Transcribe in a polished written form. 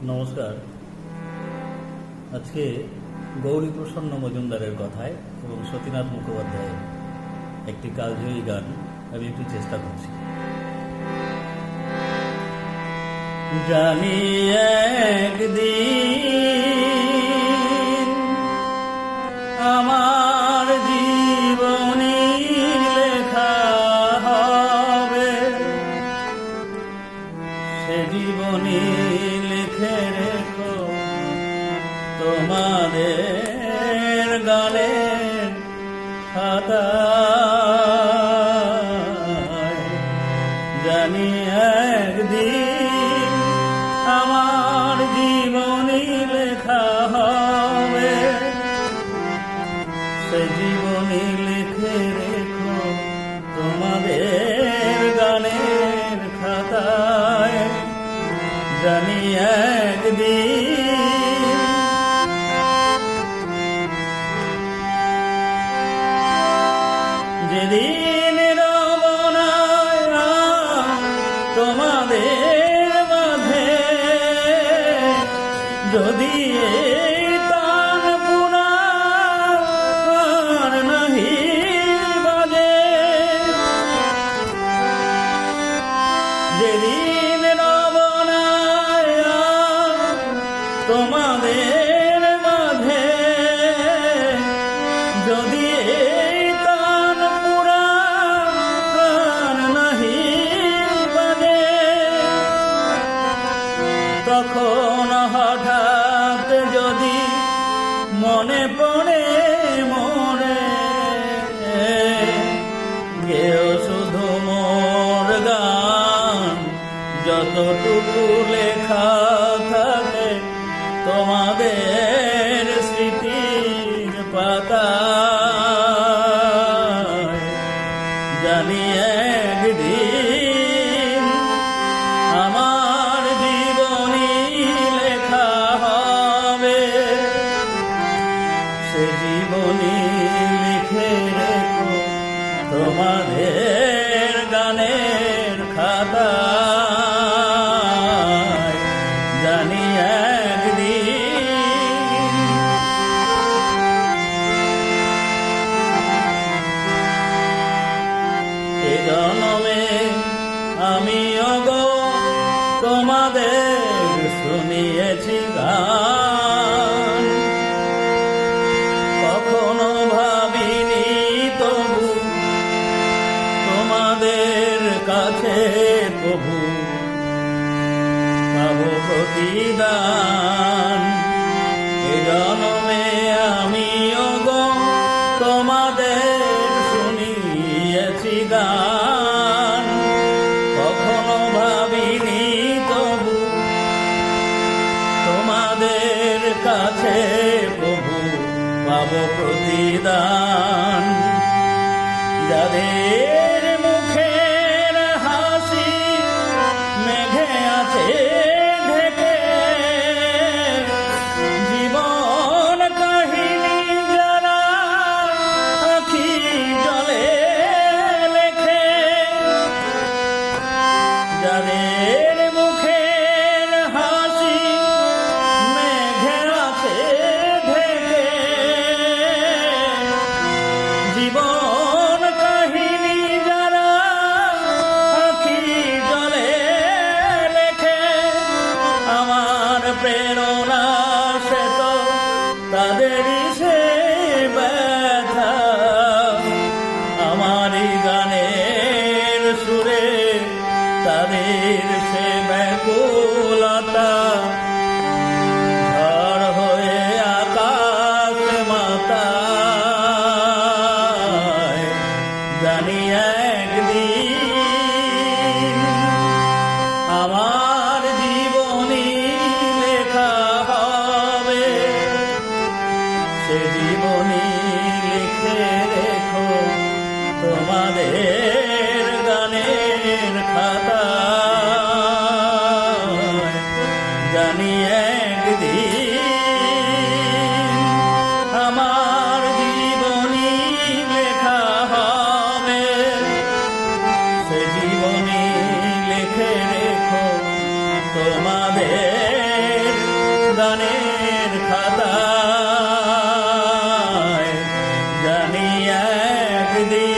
নমস্কার। আজকে গৌরীপ্রসন্ন মজুমদারের কথায় এবং সতীনাথ মুখোপাধ্যায়ের একটি কালজয়ী গান আমি একটু চেষ্টা করছি। জানি একদিন আমার জীবনী লেখা হবে, সে জীবনী লিখে রেখো তোমাদের গানের খাতায়। জানি একদিন আমার জীবনী লেখা হবে, সে জীবনী লিখে রেখো তোমাদের গানের খাতায়। জানি একদিন যেদিন রব না তোমাদের মাঝে, যদি তান পুনার নাহি বাজে, যেদিন রব না তোমাদের মাঝে, যদি তান পুরাণ নাহি বাজে, তখন হঠাৎ যদি মনে পড়ে মোরে, গেও শুধু মোর গান যতটুকু লেখা থাকে তোমাদের স্মৃতির পাতায়। জানি একদিন আমার জীবনী লেখা হবে, সে জীবনী লিখে রেখো তোমাদের গানের খাতায়। জানি একদিন এ জন্মে আমিও গো তোমাদের শুনিয়েছি গান, কখনো ভাবিনি তবু তোমাদের কাছে প্রভু পাবো প্রতিদান। এ জন্মে আমিও গো তোমাদের শুনিয়েছি গান, কখনো ভাবিনি তবু তোমাদের কাছে প্রভু পাবো প্রতিদান। যাদের মুখের হাসি মেঘে আছে ঢেকে, জীবন কাহিনী যারা আখি জলে লেখে, যাদের মুখের হাসি মেঘে আছে ঢেকে, জীবন কাহিনী যারা আখি জলে লেখে, আমার প্রেরণা সে তো তাদেরই সে ব্যথা, আমারই গানের সুরে তাদের সে ব্যাকুলতা। ঝড় হয়ে আকাশ মাতায়, জানি একদিন আমার জীবনী লেখা হবে, সে জীবনী লিখে রেখো তোমাদের গানের খাতায়। জানি একদিন আমার জীবনী লেখা হবে, সে জীবনী লিখে রেখো তোমাদের গানের খাতায় জানি একদিন